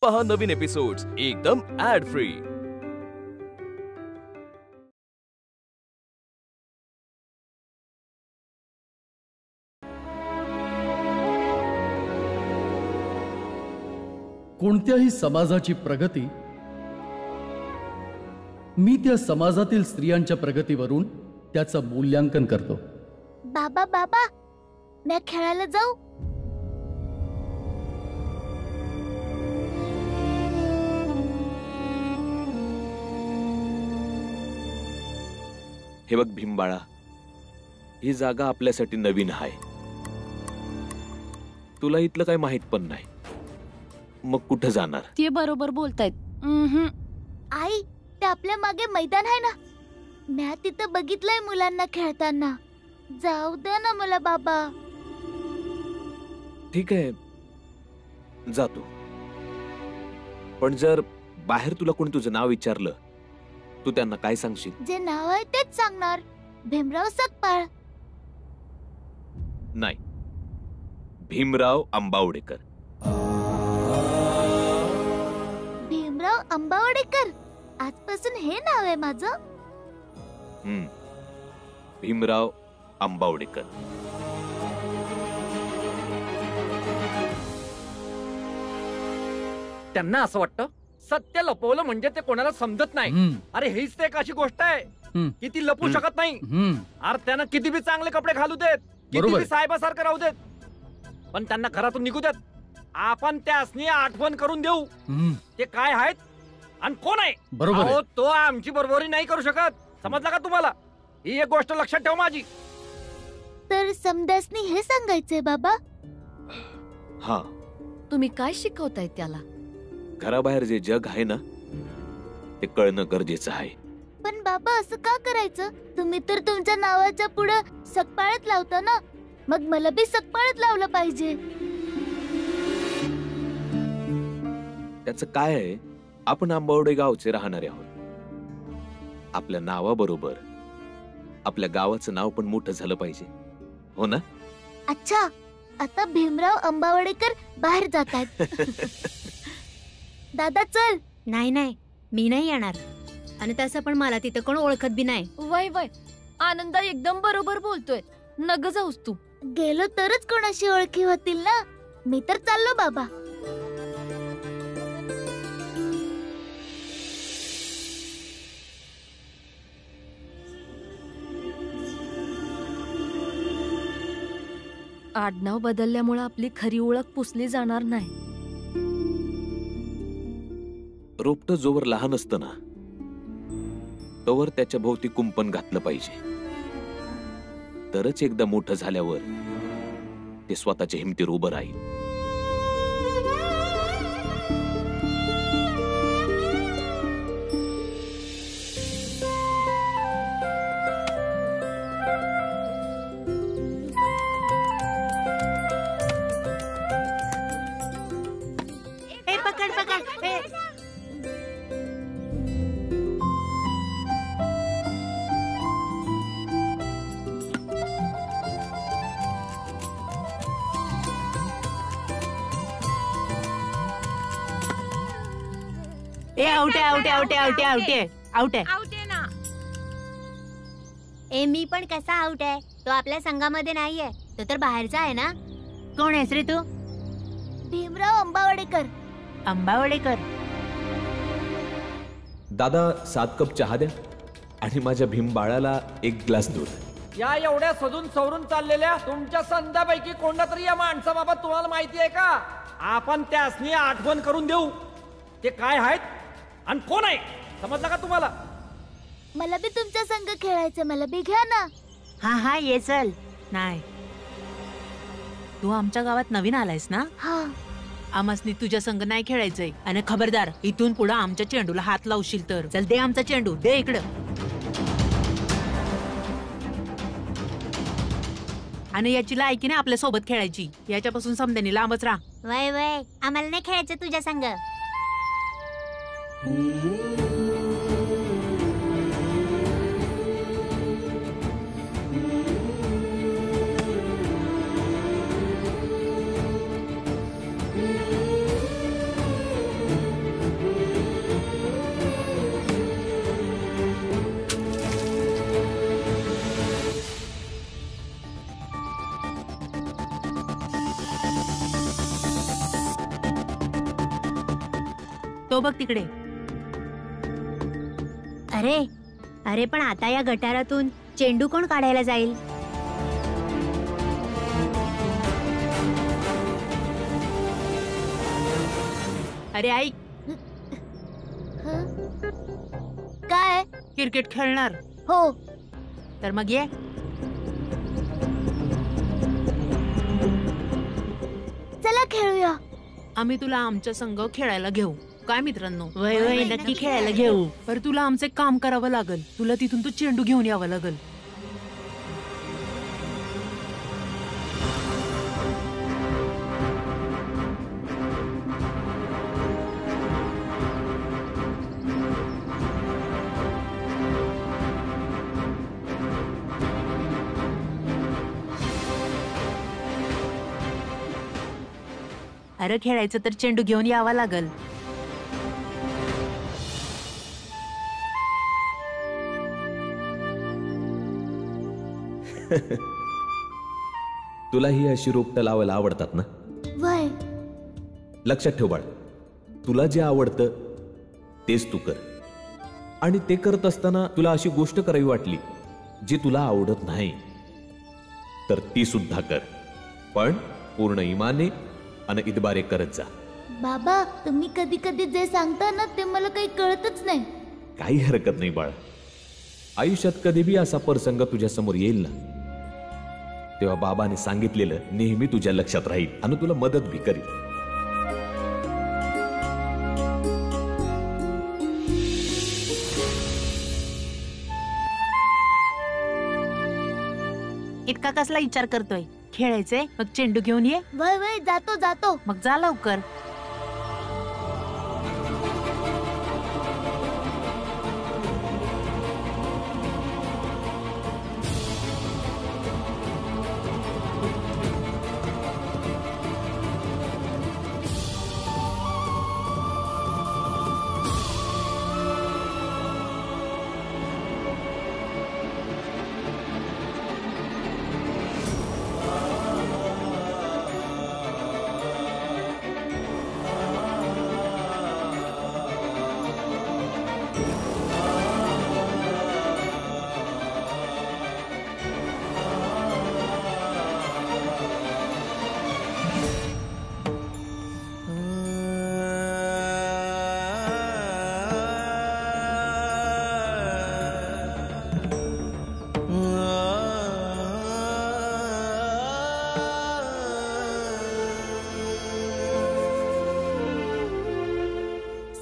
पहा नवीन एपिसोड्स एकदम add free. कोणत्याही समाजाची प्रगती मी त्या समाजातील स्त्रियांच्या प्रगतीवरून त्याचं मूल्यांकन करतो। बाबा बाबा, मैं खेळायला जाऊ? हे बघ भीमबाळा, ही जागा आपल्यासाठी नवीन आहे। तुला इथलं काही माहित पण नाही, मग कुठं जाणार? ते बरोबर बोलतायत। आई, ते आपल्या मागे मैदान आहे ना, मी तिथं बघितलंय मुलांना खेळताना। जाऊ दे ना मला बाबा। ठीक आहे, जातो। पण जर बाहेर तुला कोणी तुझं नाव विचारलं, तू त्यांना काय सांगशील? जे नाव आहे तेच सांगणार, भीमराव सकपाळ। नाही, भीमराव अंबावडेकर। भीमराव अंबावडेकर, आजपासून हे नाव आहे माझं। भीमराव अंबावडेकर। त्यांना असं वाटतं सत्य लपवलं म्हणजे ते कोणाला समजत नाही। अरे हीच ते एक अशी गोष्ट आहे की ती लपू शकत नाही। अरे त्यांना किती बी चांगले कपडे घालू देत, किती बी साहेबासारखं राहू देत, पण त्यांना घरातून निघू देत। आपण त्यासनी आठवण करून देऊ ते काय आहेत आणि कोण आहे। बरोबर, तो आमची बरोबरी नाही करू शकत, समजलं का तुम्हाला? ही एक गोष्ट लक्षात ठेव माझी। तर समदासनी हे सांगायचंय बाबा? हा, तुम्ही काय शिकवताय त्याला? घराबाहेर जे जग आहे ना, ते कळणं गरजेचं आहे। पण बाबा असं का करायचं? तुम्ही तर तुमच्या नावाच्या पुढे सकपाळच लावता ना, मग मला बी सकपाळच लावलं पाहिजे। त्याचं काय आहे, आपण आंबावडे गावचे राहणारे आहोत। आपल्या नावाबरोबर आपल्या गावाचं नाव पण मोठं झालं पाहिजे, हो ना? अच्छा, आता भीमराव अंबावडेकर बाहेर जात आहेत। दादा चल। नाही नाही, मी नाही येणार, आणि तसं पण मला तिथं कोण ओळखत बी नाही। वय वय, आनंदा एकदम बरोबर बोलतोय, नग जाऊस तू। गेलो तरच कोणाशी ओळखी होतील ना, मी तर चाललो बाबा। आडनाव बदलल्यामुळे आपली खरी ओळख पुसली जाणार नाही। रोपट जोवर लहान असतं ना, तोवर त्याच्या भोवती कुंपण घातलं पाहिजे, तरच एकदा मोठं झाल्यावर ते स्वतःच्या हिमतीवर उभं राहील। पकड पकड। आउट आहे ना। मी पण कसा आउट आहे? तो आपल्या संघामध्ये नाहीये, तो तर बाहेरचा आहे ना। कोण आहेस रे तू? भीमराव अंबावडेकर। अंबावडेकर? दादा 7 कप चहा द्या, आणि माझ्या भीमबाळाला 1 ग्लास दूध। या एवढ्या सजून सवरून चाललेल्या तुमच्या संध्यापैकी कोणता तरी या माणसाबाबत तुम्हाला माहिती आहे का? आपण त्यासनी आठवण करून देऊ ते काय आहेत आणि कोण आहे, समजलं का तुम्हाला? मला बी तुमच्या संग खेळायचं, मला बी घ्या ना। हा हा, ये चल। नाही, तू आमच्या गावात नवीन आलायस ना? हा। आमासनी तुझ्या संग नाही खेळायचंय, आणि खबरदार इथून पुढे आमच्या चेंडूला हात लावशील तर। चल दे आमचा चेंडू, दे इकडं। आणि याची लायकी नाही आपल्या सोबत खेळायची, याच्यापासून समद्यानी लांबच राहा। वय वय, आम्हाला नाही खेळायचं तुझ्या संग। तो बघ तिकडे. अरे अरे पण आता या गटारातून चेंडू कोण काढायला जाईल? अरे ऐक, काय? क्रिकेट खेळणार हो. तर मग ये. चला खेळूया. आम्ही तुला आमच्या संघ खेळायला घेऊ. काय मित्रांनो? वय वय नक्की खेळायला घेऊ. पर तुला आमचं एक काम करावं लागल. तुला तिथून तो चेंडू घेऊन यावं लागल. अरे खेळायचं तर चेंडू घेऊन यावा लागल. तुला ही अशी रोपटं लावायला आवडतात ना? वय. लक्षात ठेव बाळ, तुला जे आवडतं तेच तू कर. आणि ते करत असताना तुला अशी गोष्ट करावी वाटली जी तुला आवडत नाही तर ती सुद्धा कर, पण पूर्ण इमाने आणि इतबारे करत जा. बाबा, तुम्ही कधी कधी जे सांगता ना ते मला काही कळतच नाही. काही हरकत नाही बाळ. आयुष्यात कधी बी असा प्रसंग तुझ्या समोर येईल ना, तेव्हा बाबाने सांगितलेलं नेहमी तुझ्या लक्षात राहील आणि तुला मदत भी करील. इतका कसला विचार करतोय? खेळायचंय मग चेंडू घेऊन ये. वय वय, जातो जातो. मग जा लवकर.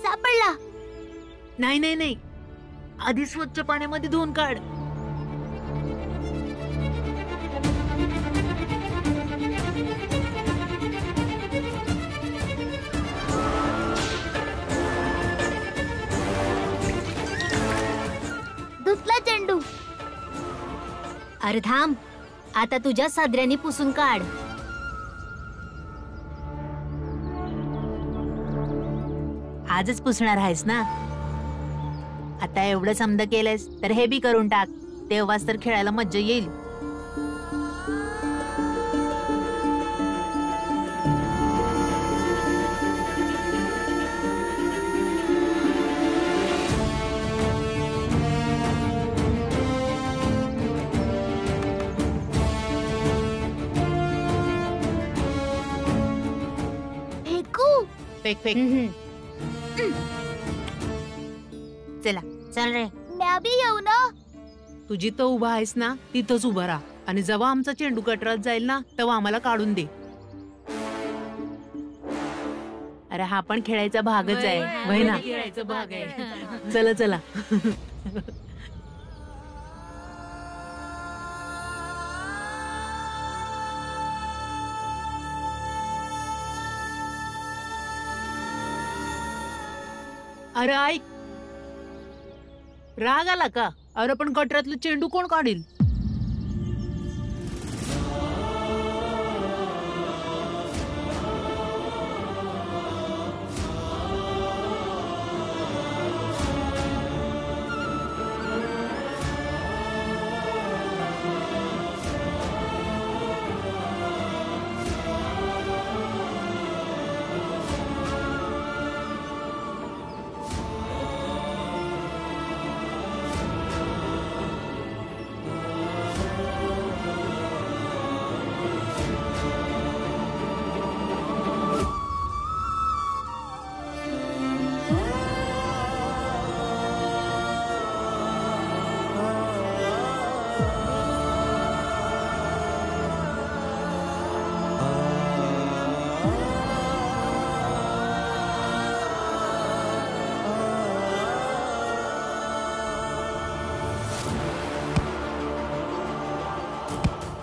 सापडला. नाही नाही नाही, आधी स्वच्छ पाण्यामध्ये धुवून काढ. धुतला चेंडू. अरे थांब, आता तुझ्या सादऱ्याने पुसून काढ. आजच पुसणार आहेस ना? आता एवढं समजा केलंस तर हे बी करून टाक. तेव्हाच तर खेळायला मज्जा येईल. फेकू. Fake fake. चला चल रे. म्या बी येऊ ना. तू जिथं उभा आहेस ना तिथंच उभा राहा. आणि जेव्हा आमचा चेंडू गटारात जाईल ना तेव्हा आम्हाला काढून दे. अरे हा पण खेळायचा भागच आहे. वय ना? खेळायचा भाग आहे. चला चला. अरे ऐक, राग आला का? अरे पण गटरातलं चेंडू कोण काढील?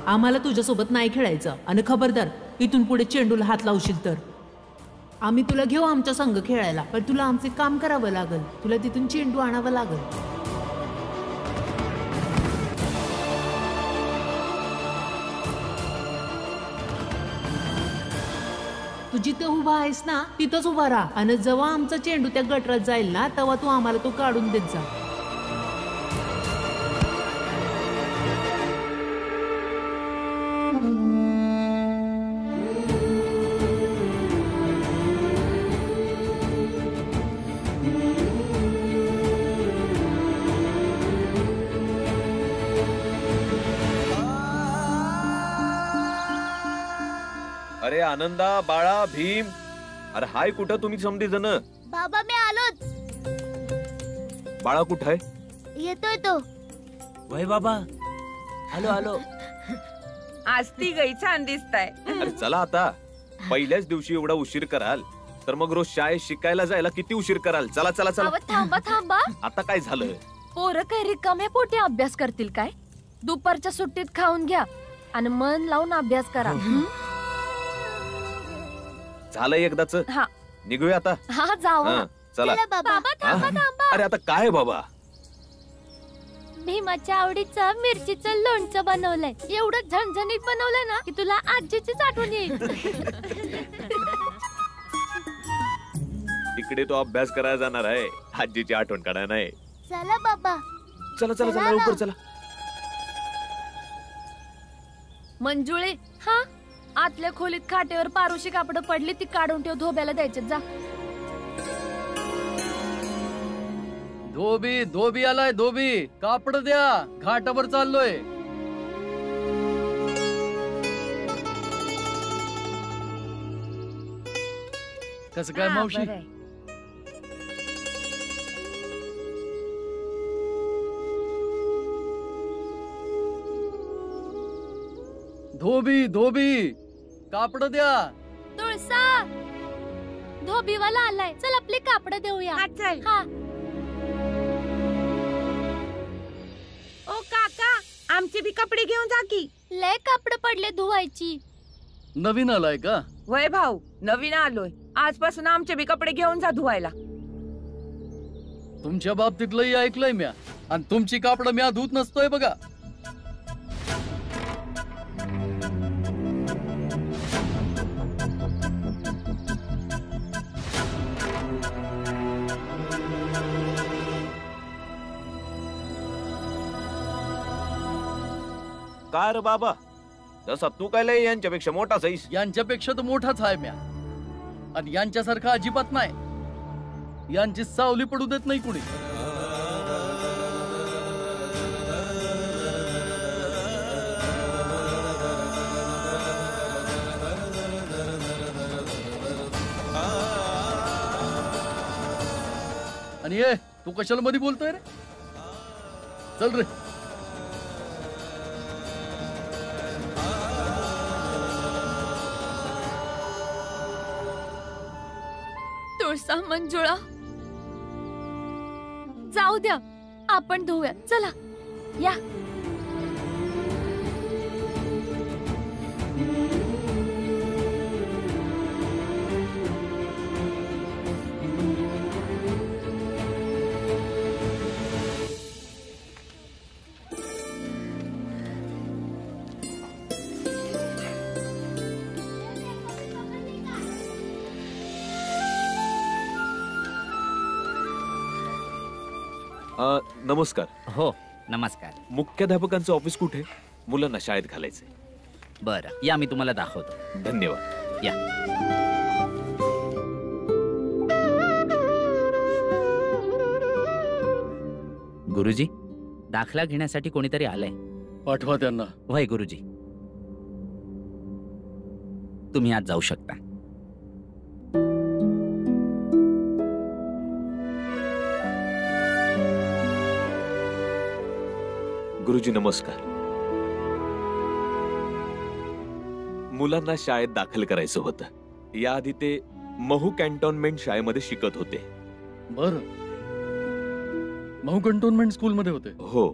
आम्हाला तुझ्यासोबत नाही खेळायचं आणि खबरदार इथून पुढे चेंडूला हात लावशील तर आम्ही तुला घेऊ आमच्या संघ खेळायला, पण तुला आमचे काम करावं लागल. तुला तिथून चेंडू आणावं लागल. तू जिथे उभा आहेस ना तिथंच उभा राहा आणि जेव्हा आमचा चेंडू त्या गटरात जाईल ना तेव्हा तू आम्हाला तो काढून देत जा. अरे आनंदा, बाळा, भीम, अरे हाय कुठं तुम्ही समधी जण? बाबा मी आलोच. बाळा कुठं आहे? येतोय तो. वय बाबा, आलो आलो. आज ती गई छान दिसताय. अरे चला आता, पहिल्याच दिवशी एवढा उशीर कराल तर मग रोज शाळेत शिकायला जायला किती उशीर कराल? चला चला चला. अहो, थांबा थांबा. आता काय झालं? पोरं काही रिकाम्या पोटी अभ्यास करतील काय? दुपारच्या सुट्टीत खाऊन घ्या आणि मन लावून अभ्यास करा. झालं एकदाच. हा निघूया आता. हा जाऊ. हा, चला. चला बाबा. बाबा थांबा थांबा. अरे आता काय बाबा? भीमाच्या आवडीचं मिरचीचं लोणचं बनवलंय. एवढं झणझणीत बनवलंय ना की तुला आजीचीच आठवण येईल. तिकडे तो अभ्यास करायला जाणार आहे, आजीची आठवण काढायला नाही. चला बाबा. चला चला चला लवकर चला. मंजुळे, हा आतल्या खोलीत खाटेवर पारुशी कापड पडली ती काढून ठेव, धोब्याला द्यायचे जा. धोबी धोबी आलाय. धोबी कापड द्या, घाटावर चाललोय. कसं काय हा, मावशी? बरंय. धोबी धोबी कापड द्या. तुळसा, धोबीवाला आलाय, चल आपले कापड देऊया. चल. हा. ओ काका, आमचे बी कपडे घेऊन जा की. लय कापड पडले धुवायची. नवीन आलाय का? वय भाऊ, नवीन आलोय. आजपासून आमचे बी कपडे घेऊन जा धुवायला. तुमच्या बाबतीत लई ऐकलंय म्या, आणि तुमची कापड म्या धुत नसतोय बघा. काय रे बाबा, जसा तू काय लय यांच्यापेक्षा मोठाच आहेस. यांच्यापेक्षा तर मोठाच आहे म्या, आणि यांच्यासारखा अजिबात नाही. यांची सावली पडू देत नाही कुणी. आणि ये तू कशाला मध्ये बोलतोय रे? चल रे. तुळसा, मंजुळा, जाऊ द्या, आपण धुऊया. चला या. नमस्कार. हो नमस्कार. मुख्याध्यापकांचं ऑफिस कुठे? मुलांना शाळेत घालायचंय. बरं या, मी तुम्हाला दाखवतो. धन्यवाद. या. गुरुजी, दाखला घेण्यासाठी कोणीतरी आलंय. पाठवा त्यांना. वय गुरुजी, तुम्ही आज जाऊ शकता. गुरुजी नमस्कार. मुलांना शाळेत दाखल करायचं होतं. याआधी ते महू कॅन्टोन्मेंट शाळेमध्ये शिकत होते. बर, महू कॅन्टोन्मेंट स्कूल मध्ये होते? हो.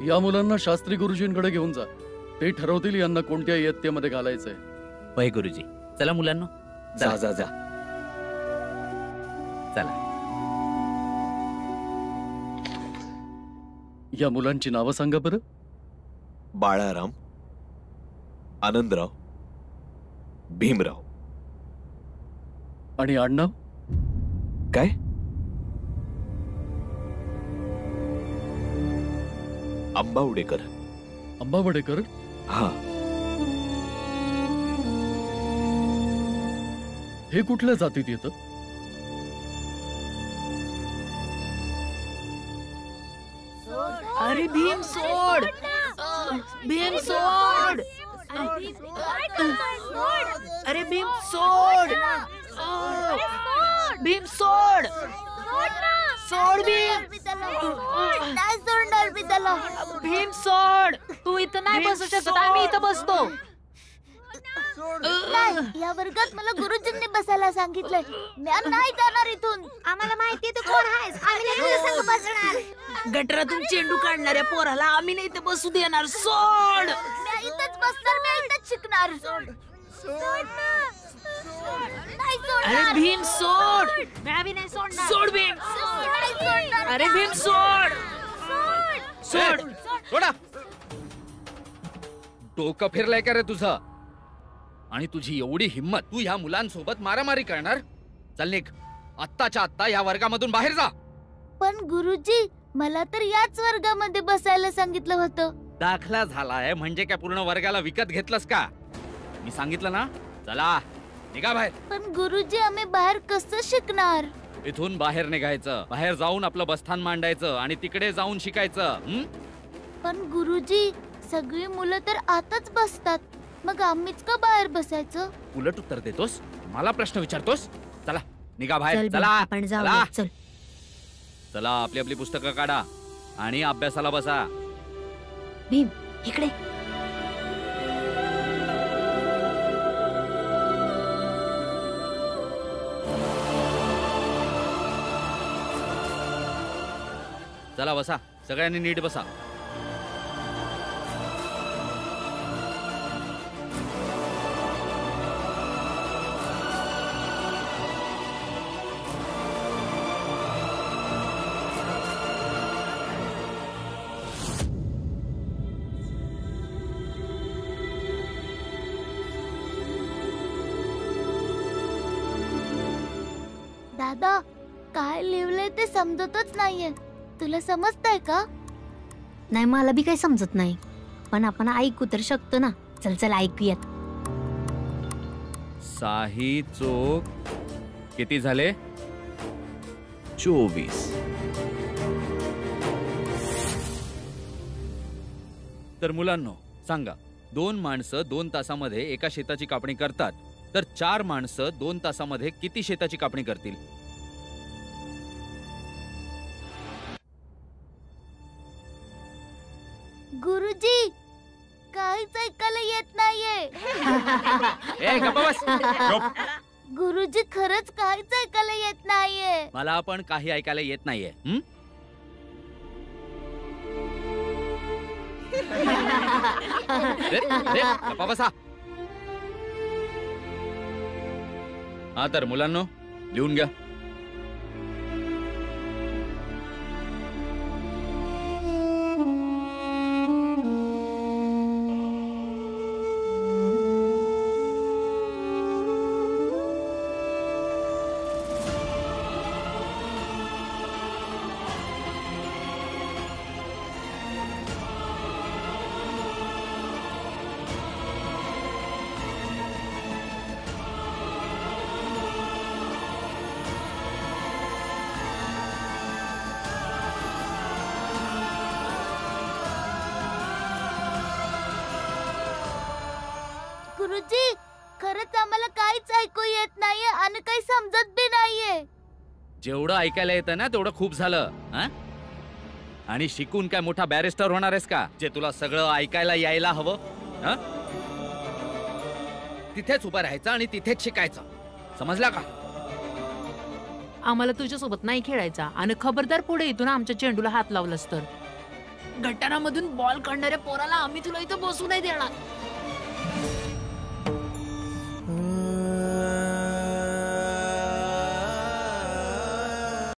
या मुलांना शास्त्री गुरुजींकडे घेऊन जा. ते ठरवतील यांना कोणत्या इयत्तेमध्ये घालायचंय. होय गुरुजी. चला मुलांनो. जा जा जा. चला. या मुलांची नावं सांगा बरं. बाळाराम, आनंदराव, भीमराव. आणि आडनाव काय? अंबावडेकर. अंबावडेकर. हा. हे कुठल्या जातीत येतं? अरे भीम सोड. भीम सोड. अरे भीम सोड. भीम सोड. सोड भीम. नाही सोडणार मी त्याला. भीम सोड. तू इथं नाही बसू शकत. आम्ही इथं बसतो. नाही, या वर्गात मला गुरुजींनी बसायला सांगितलंय. मी नाही जाणार इथून. आम्हाला माहिती तू कोण आहेस. आम्ही नाही तुझ्या संग बसणार. गटरातून चेंडू काढणाऱ्या पोराला आम्ही नाही इथं बसू देणार. सोड. मी इथंच बसणार. मी इथंच शिकणार. नाही सोडणार. अरे भीम सोड. मी नाही सोडणार. सोड भीम. नाही सोडणार. अरे भीम सोड. सोड. सोडा. डोकं फिरलंय का रे तुझं? आणि तुझी एवढी हिम्मत, तू ह्या मुलांसोबत मारामारी करणार? चल निघ, आत्ताच्या आत्ता या वर्गामधून बाहेर जा. पण गुरुजी, मला तर याच वर्गामध्ये बसायला सांगितलं होतं. दाखला झालाय म्हणजे काय पूर्ण वर्गाला विकत घेतलंस का? मी सांगितलं ना. चला निघा बाहेर. पण गुरुजी, आम्ही बाहेर कसं शिकणार? इथून बाहेर निघायचं, बाहेर जाऊन आपलं बस्थान मांडायचं आणि तिकडे जाऊन शिकायचं. पण गुरुजी, सगळी मुलं तर आताच बसतात. मग आम्हीच का बाहेर बसायचं? उलट उत्तर देतोस, मला प्रश्न विचारतोस. चला निघा बाहेर. चल, चला आपण जाऊया. चल. चला आपली आपली पुस्तकं काढा आणि अभ्यासाला बसा. भीम इकडे. चला बसा, सगळ्यांनी नीट बसा. दादा, काय लिहिलंय ते समजतच नाहीये. तुला समजतंय का? नाही, मला बी काही समजत नाही, पण आपण ऐकू तर शकतो ना. चल चल ऐकूयात. साही चोक किती झाले? 24. तर मुलांनो सांगा, 2 माणसं 2 तासामध्ये एका शेताची कापणी करतात, तर 4 माणसं 2 तासामध्ये किती शेताची कापणी करतील? गुरुजी, काहीच ऐकायला येत नाहीये. ए गप्प बस. गुरुजी, खरंच काहीच ऐकायला येत नाहीये. मला पण काही ऐकायला येत नाहीये. गप्प बसा. हा तर मुलांनो लिहून घ्या. गुरुजी, खरंच आम्हाला काहीच ऐकू येत नाहीये आणि काही समजत बी नाहीये. जेवढं ऐकायला येतं ना तेवढं खूप झालं. आणि शिकून काय मोठा बॅरिस्टर होणार आहेस का, जे तुला सगळं ऐकायला यायला हवं? तिथेच उभं राहायचं आणि तिथेच शिकायचं. समजला का? आम्हाला तुझ्यासोबत नाही खेळायचा आणि खबरदार पुढे इथून आमच्या चेंडूला हात लावलास तर. गटारामधून बॉल काढणाऱ्या पोराला आम्ही तुला इथं बसू नाही देणार.